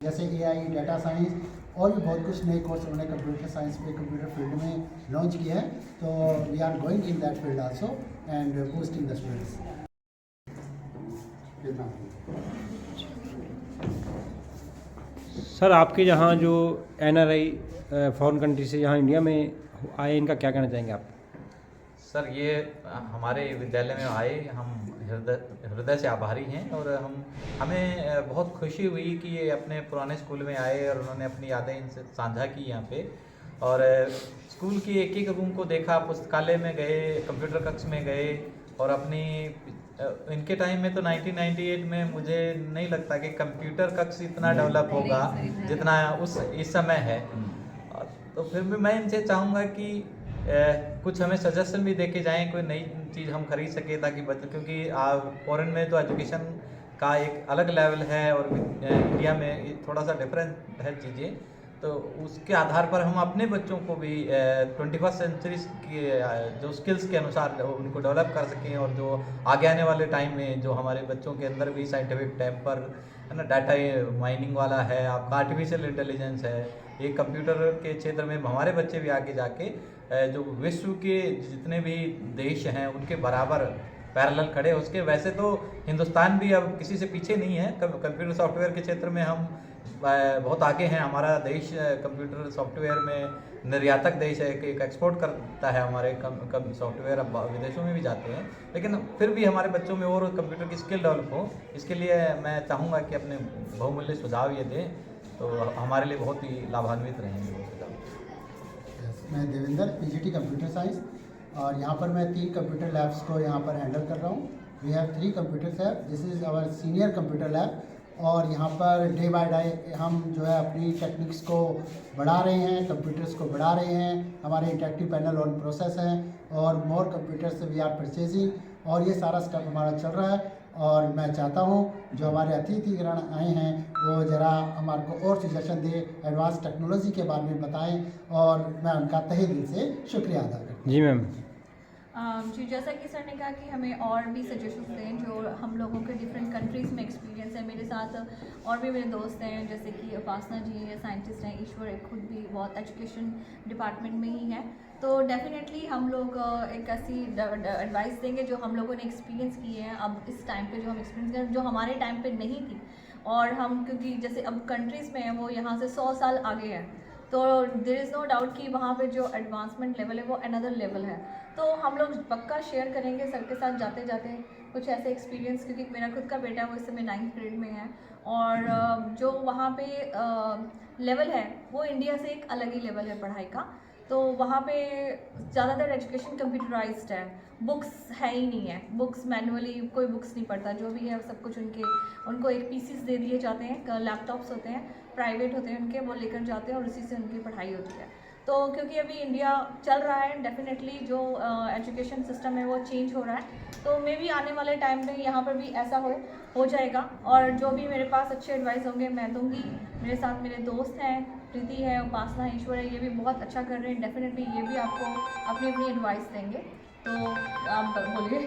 जैसे AI, data science और भी बहुत कुछ नए कोर्स उन्होंने कंप्यूटर साइंस पे, कंप्यूटर फील्ड में लॉन्च किया है। तो we are going in that field also and boosting the students. Sir आपके यहाँ जो एनआरआई फॉरेन कंट्री से यहाँ इंडिया में आए, इनका क्या कहना चाहेंगे आप? सर ये हमारे विद्यालय में आए, हम हृदय से आभारी हैं और हमें बहुत खुशी हुई कि ये अपने पुराने स्कूल में आए और उन्होंने अपनी यादें इनसे साझा की यहाँ पे। और स्कूल की एक एक रूम को देखा, पुस्तकालय में गए, कंप्यूटर कक्ष में गए और अपनी इनके टाइम में तो 1998 में मुझे नहीं लगता कि कंप्यूटर कक्ष इतना डेवलप होगा जितना इस समय है। तो फिर भी मैं इनसे चाहूँगा कि कुछ हमें सजेशन भी दे के जाएँ, कोई नई चीज़ हम खरीद सके ताकि बच्चे, क्योंकि फॉरेन में तो एजुकेशन का एक अलग लेवल है और इंडिया में थोड़ा सा डिफरेंट है चीज़ें। तो उसके आधार पर हम अपने बच्चों को भी 21st सेंचुरी की जो स्किल्स के अनुसार उनको डेवलप कर सकें और जो आगे आने वाले टाइम में जो हमारे बच्चों के अंदर भी साइंटिफिक टेम्पर है ना, डाटा माइनिंग वाला है, आपका आर्टिफिशियल इंटेलिजेंस है, ये कंप्यूटर के क्षेत्र में हमारे बच्चे भी आगे जाके जो विश्व के जितने भी देश हैं उनके बराबर पैरेलल खड़े हो सके। वैसे तो हिंदुस्तान भी अब किसी से पीछे नहीं है, कंप्यूटर सॉफ्टवेयर के क्षेत्र में हम बहुत आगे हैं। हमारा देश कंप्यूटर सॉफ्टवेयर में निर्यातक देश है कि एक्सपोर्ट करता है हमारे सॉफ्टवेयर, अब विदेशों में भी जाते हैं। लेकिन फिर भी हमारे बच्चों में और कंप्यूटर की स्किल डेवलप हो, इसके लिए मैं चाहूँगा कि अपने बहुमूल्य सुझाव ये दें, तो हमारे लिए बहुत ही लाभान्वित रहेंगे वो सुझाव। मैं देवेंद्र, पीजीटी कंप्यूटर साइंस, और यहाँ पर मैं 3 कंप्यूटर लैब्स को यहाँ पर हैंडल कर रहा हूँ। We have 3 computer lab, this is our senior computer lab. और यहाँ पर डे बाय डे हम जो है अपनी टेक्निक्स को बढ़ा रहे हैं, कंप्यूटर्स को बढ़ा रहे हैं। हमारे इंटरेक्टिव पैनल ऑन प्रोसेस हैं और मोर कंप्यूटर्स वी आर परचेजिंग, और ये सारा स्टेप हमारा चल रहा है। और मैं चाहता हूँ जो हमारे अतिथिगण आए हैं वो ज़रा हमारे को और सजेशन दे, एडवांस टेक्नोलॉजी के बारे में बताएं, और मैं उनका तहे दिल से शुक्रिया अदा करता हूँ। जी मैम। जी, जैसा कि सर ने कहा कि हमें और भी सजेशंस दें जो हम लोगों के डिफरेंट कंट्रीज़ में एक्सपीरियंस है। मेरे साथ और भी मेरे दोस्त हैं, जैसे कि उपासना जी हैं, साइंटिस्ट हैं, ईश्वर खुद भी बहुत एजुकेशन डिपार्टमेंट में ही है। तो डेफिनेटली हम लोग एक ऐसी एडवाइस देंगे जो हम लोगों ने एक्सपीरियंस की है अब इस टाइम पे, जो हम एक्सपीरियंस करें, जो हमारे टाइम पे नहीं थी। और हम क्योंकि जैसे अब कंट्रीज़ में है वो यहाँ से 100 साल आगे है, तो देयर इज़ नो डाउट कि वहाँ पे जो एडवांसमेंट लेवल है वो अनदर लेवल है। तो हम लोग पक्का शेयर करेंगे सर के साथ जाते जाते कुछ ऐसे एक्सपीरियंस, क्योंकि मेरा खुद का बेटा वो इस समय 9th ग्रेड में है। और जो वहाँ पे लेवल है वो इंडिया से एक अलग ही लेवल है पढ़ाई का। तो वहाँ पे ज़्यादातर एजुकेशन कंप्यूटराइज्ड है, बुक्स है ही नहीं है, बुक्स मैनुअली कोई बुक्स नहीं पढ़ता, जो भी है सब कुछ उनको एक पीसीस दे दिए जाते हैं, लैपटॉप्स होते हैं, प्राइवेट होते हैं उनके, वो लेकर जाते हैं और उसी से उनकी पढ़ाई होती है। तो क्योंकि अभी इंडिया चल रहा है, डेफिनेटली जो एजुकेशन सिस्टम है वो चेंज हो रहा है, तो मे भी आने वाले टाइम में यहाँ पर भी ऐसा हो जाएगा। और जो भी मेरे पास अच्छे एडवाइस होंगे मैं दूंगी। मेरे साथ मेरे दोस्त हैं, प्रीति है, उपासना, ईश्वर है, ये भी बहुत अच्छा कर रहे हैं, डेफिनेटली ये भी आपको अपनी अपनी एडवाइस देंगे। तो आप बोलिए।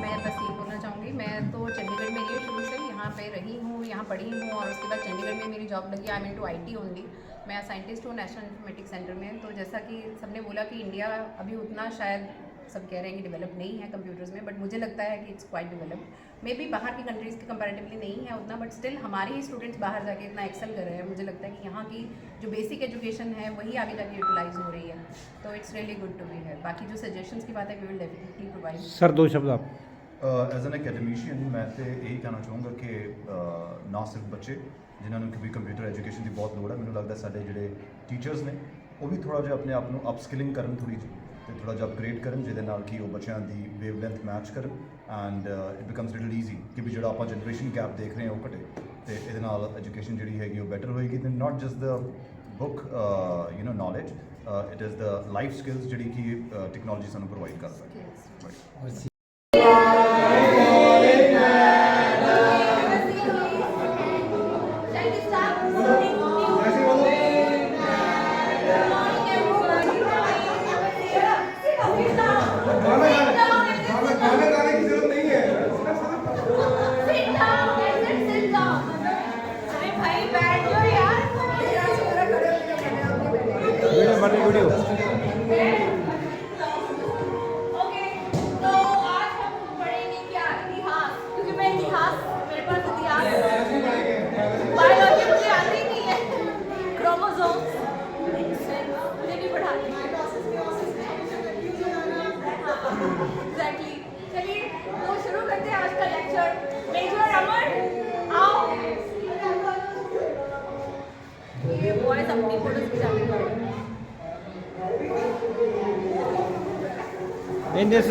मैं बस ये बोलना चाहूँगी, मैं तो चंडीगढ़ में ही शुरू से यहाँ पे रही हूँ, यहाँ पढ़ी हूँ और उसके बाद चंडीगढ़ में मेरी जॉब लगी। I am into IT only. मैं साइंटिस्ट हूँ नेशनल इंफॉर्मेटिक्स सेंटर में। तो जैसा कि सबने बोला कि इंडिया अभी उतना शायद सब कह रहे हैं कि डेवलप नहीं है कंप्यूटर्स में, बट मुझे लगता है कि it's quite developed. May be बाहर की कंट्रीज़ के कंपैरेटिवली नहीं है उतना, बट स्टिल हमारे ही स्टूडेंट्स बाहर जाके इतना एक्सेल कर रहे हैं। मुझे लगता है कि यहाँ की जो बेसिक एजुकेशन है वही आगे जाके यूटिलाइज हो रही है। तो it's really good to be है। बाकी जो सजेशंस की बात है we will definitely provide. Sir 2 शब्द आप। ਐਜ਼ ਐਨ ਅਕੈਡਮੀਸ਼ੀਅਨ ਮੈਂ ਤਾਂ ਇਹੀ ਕਹਿਣਾ ਚਾਹੂੰਗਾ ਕਿ ਨਾ ਸਿਰਫ ਬੱਚੇ ਜਿਨ੍ਹਾਂ ਨੂੰ ਕਿ ਕੰਪਿਊਟਰ ਐਜੂਕੇਸ਼ਨ ਦੀ ਬਹੁਤ ਲੋੜ ਹੈ, ਮੈਨੂੰ ਲੱਗਦਾ ਸਾਡੇ ਜਿਹੜੇ ਟੀਚਰਸ ਨੇ ਉਹ ਵੀ ਥੋੜ੍ਹਾ ਜਿਹਾ ਆਪਣੇ ਆਪ ਨੂੰ ਅਪਸਕਿਲਿੰਗ ਕਰਨ ਥੋੜ੍ਹੀ ਜਿਹੀ, ਅਤੇ ਥੋੜ੍ਹਾ ਜਿਹਾ ਅਪਗ੍ਰੇਡ ਕਰਨ, ਜਿਹਦੇ ਨਾਲ ਕਿ ਉਹ ਬੱਚਿਆਂ ਦੀ ਵੇਵ ਲੈਂਥ ਮੈਚ ਕਰਨ and it becomes little easy ਕਿ ਵੀ ਜਿਹੜਾ ਆਪਾਂ ਜਨਰੇਸ਼ਨ ਗੈਪ ਦੇਖ ਰਹੇ ਹਾਂ ਉਹ ਘਟੇ, ਅਤੇ ਇਹਦੇ ਨਾਲ ਐਜੂਕੇਸ਼ਨ ਜਿਹੜੀ ਹੈਗੀ ਉਹ ਬੈਟਰ ਹੋਏਗੀ। ਅਤੇ not just the book knowledge, it is the life skills ਜਿਹੜੀ ਕਿ ਟੈਕਨੋਲੋਜੀ ਸਾਨੂੰ ਪ੍ਰੋਵਾਈਡ ਕਰ ਸਕਦੀ ਹੈ। बन रही वीडियो। ओके, तो आज हम पढ़ेंगे क्या, इतिहास, क्योंकि मैं इतिहास, मेरे पास इतिहास, बायोलॉजी मुझे आती नहीं है, क्रोमोसोम्स मुझे नहीं पढ़ाते। एग्जैक्टली, चलिए तो शुरू करते हैं आज का लेक्चर। मेजर अमर आओ, ये बॉयज अपनी फोटोज खिंचाते हैं। In this